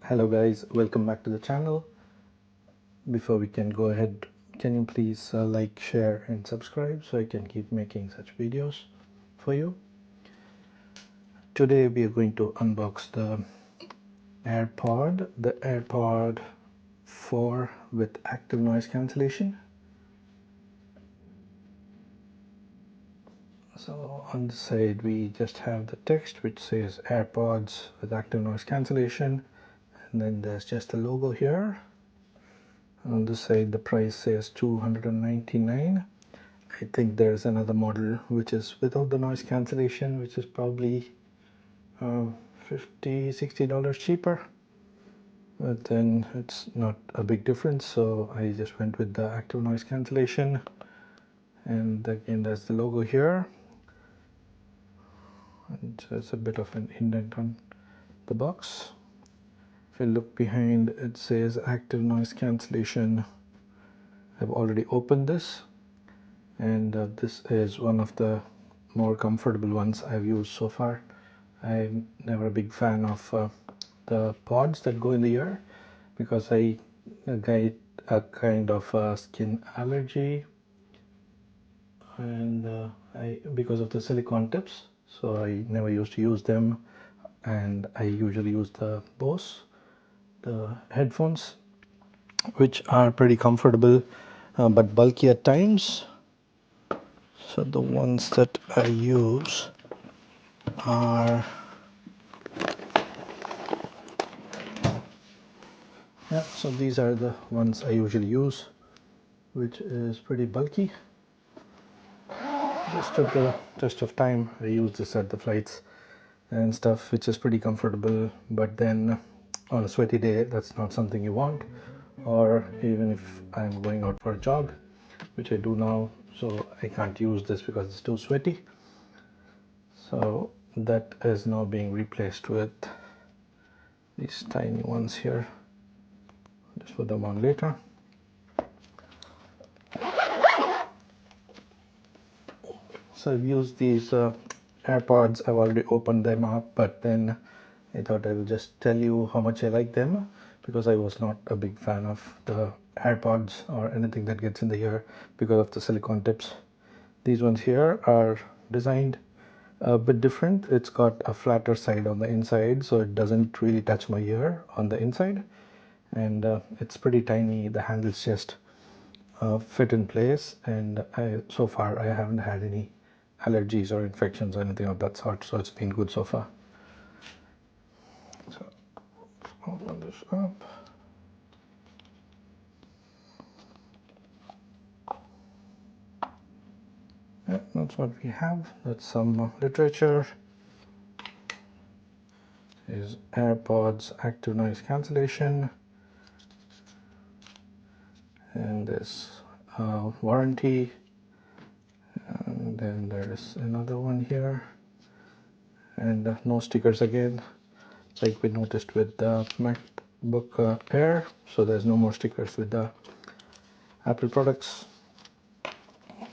Hello guys, welcome back to the channel. Before we can go ahead, can you please like, share and subscribe so I can keep making such videos for you. Today we are going to unbox the AirPod 4 with active noise cancellation. So on the side we just have the text which says AirPods with active noise cancellation, and then there's just the logo here. On the side the price says $299. I think there's another model which is without the noise cancellation, which is probably $50-60 cheaper, but then it's not a big difference, so I just went with the active noise cancellation. And again, there's the logo here, and there's a bit of an indent on the box. If you look behind, it says active noise cancellation. I've already opened this, and this is one of the more comfortable ones I've used so far. I'm never a big fan of the pods that go in the ear because I get a kind of skin allergy, and because of the silicone tips, so I never used to use them, and I usually use the Bose, the headphones, which are pretty comfortable but bulky at times. So the ones that I use are, so these are the ones I usually use, which is pretty bulky. Just took the test of time. I use this at the flights and stuff, which is pretty comfortable, but then on a sweaty day that's not something you want, or even if I'm going out for a jog, which I do now, so I can't use this because it's too sweaty. So that is now being replaced with these tiny ones here. Just put them on later. So I've used these AirPods. I've already opened them up, but then I thought I will just tell you how much I like them, because I was not a big fan of the AirPods or anything that gets in the ear because of the silicone tips. These ones here are designed a bit different. It's got a flatter side on the inside, so it doesn't really touch my ear on the inside, and it's pretty tiny. The handles just fit in place, and so far I haven't had any allergies or infections or anything of that sort, so it's been good so far. So open this up. Yeah, that's what we have. That's some literature. Is AirPods active noise cancellation, and this warranty, and then there's another one here, and no stickers again, like we noticed with the MacBook Air. So there's no more stickers with the Apple products.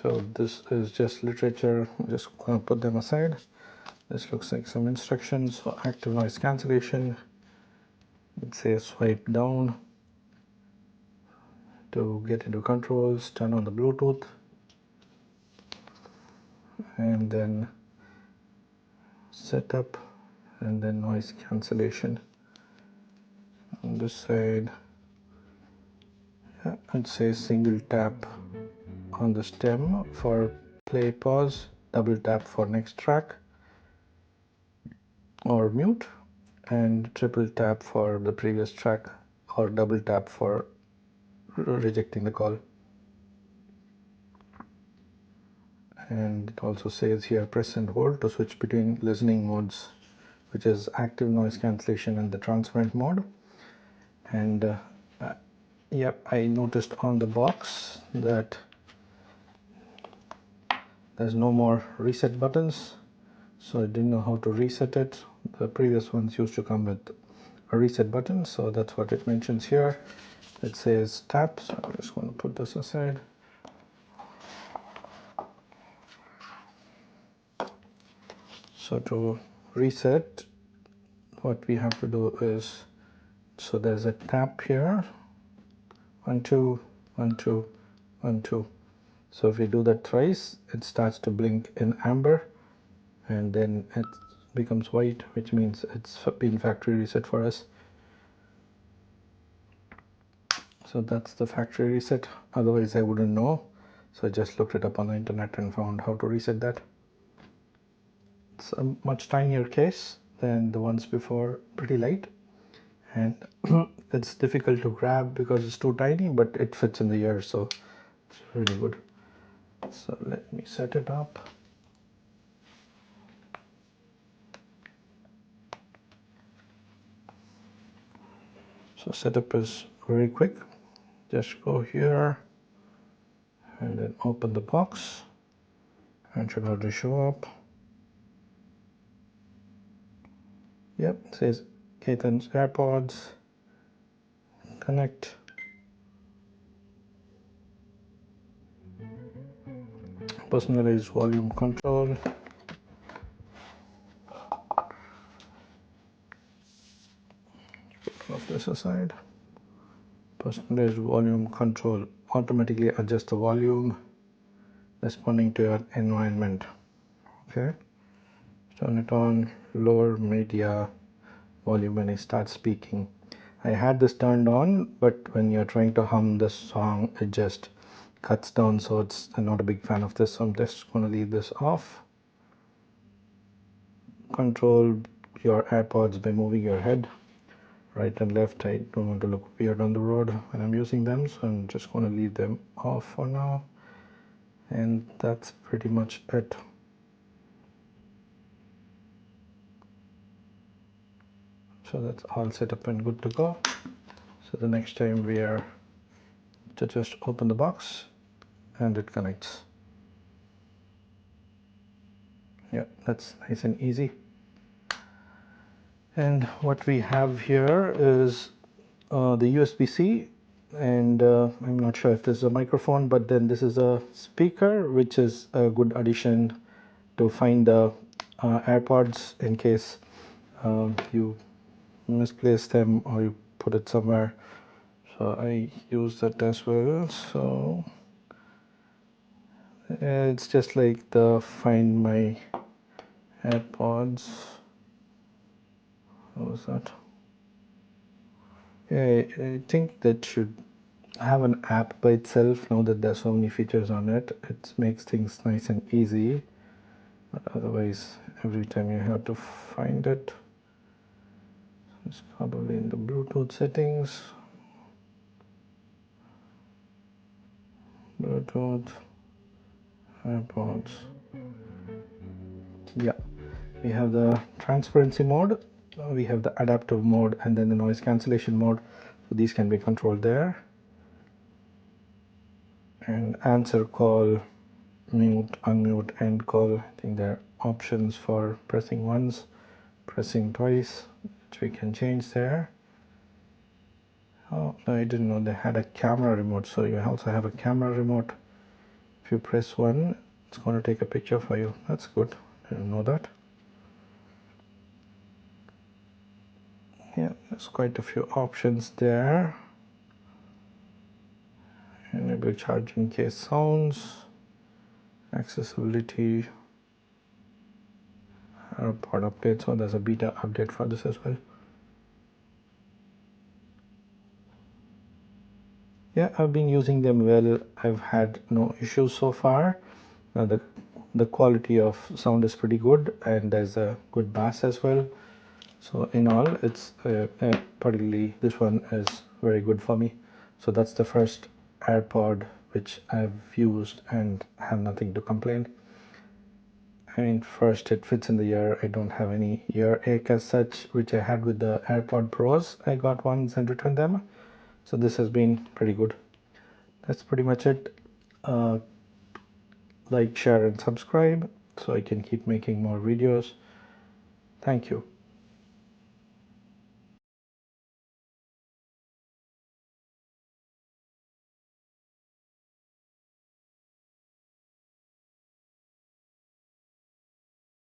So this is just literature. I'm just gonna put them aside. This looks like some instructions for active noise cancellation. It says swipe down to get into controls, turn on the Bluetooth, and then setup, and then noise cancellation. On this side, it says single tap on the stem for play pause, double tap for next track or mute, and triple tap for the previous track, or double tap for rejecting the call. And it also says here press and hold to switch between listening modes, which is active noise cancellation and the transparent mode. And yep, I noticed on the box that there's no more reset buttons, so I didn't know how to reset it. The previous ones used to come with a reset button, so that's what it mentions here. It says tap, so I'm just going to put this aside. So to reset, what we have to do is So there's a tap here, 1 2 1 2 1 2. So if we do that thrice, it starts to blink in amber, and then it becomes white, which means it's been factory reset for us. So that's the factory reset. Otherwise I wouldn't know, so I just looked it up on the internet and found how to reset that. It's a much tinier case than the ones before, pretty light, and it's difficult to grab because it's too tiny, but it fits in the ear, so it's really good. So let me set it up. So setup is very quick. Just go here and then open the box, and should already show up. Yep, it says Keithan's AirPods, connect. Personalized volume control. Put this aside. Personalized volume control automatically adjusts the volume responding to your environment. Okay, turn it on, lower media volume when I start speaking. I had this turned on, but when you're trying to hum the song, it just cuts down, so I'm not a big fan of this, so I'm just going to leave this off. Control your AirPods by moving your head right and left. I don't want to look weird on the road when I'm using them, so I'm just going to leave them off for now, and that's pretty much it. So that's all set up and good to go. So the next time we are to just open the box and it connects. Yeah, that's nice and easy. And what we have here is the USB-C, and I'm not sure if this is a microphone, but then this is a speaker, which is a good addition to find the AirPods in case you misplace them or you put it somewhere. So I use that as well. So it's just like the Find My AirPods. What was that? Yeah, I think that should have an app by itself. Now that there's so many features on it, it makes things nice and easy. But otherwise, every time you have to find it. It's probably in the Bluetooth settings. Bluetooth AirPods. Yeah, we have the transparency mode, we have the adaptive mode, and then the noise cancellation mode. So these can be controlled there. And answer call, mute, unmute, end call. I think there are options for pressing once, pressing twice, which we can change there. Oh, no, I didn't know they had a camera remote. So you also have a camera remote. If you press one, it's going to take a picture for you. That's good. I didn't know that. Yeah, there's quite a few options there. Enable charging case sounds, accessibility, AirPod update. So there's a beta update for this as well. Yeah, I've been using them well. I've had no issues so far. The quality of sound is pretty good, and there's a good bass as well. So in all, it's particularly this one is very good for me. So that's the first AirPod which I've used and have nothing to complain. I mean, first, it fits in the ear. I don't have any ear ache as such, which I had with the AirPod Pros. I got ones and returned them. So this has been pretty good. That's pretty much it. Like, share, and subscribe so I can keep making more videos. Thank you.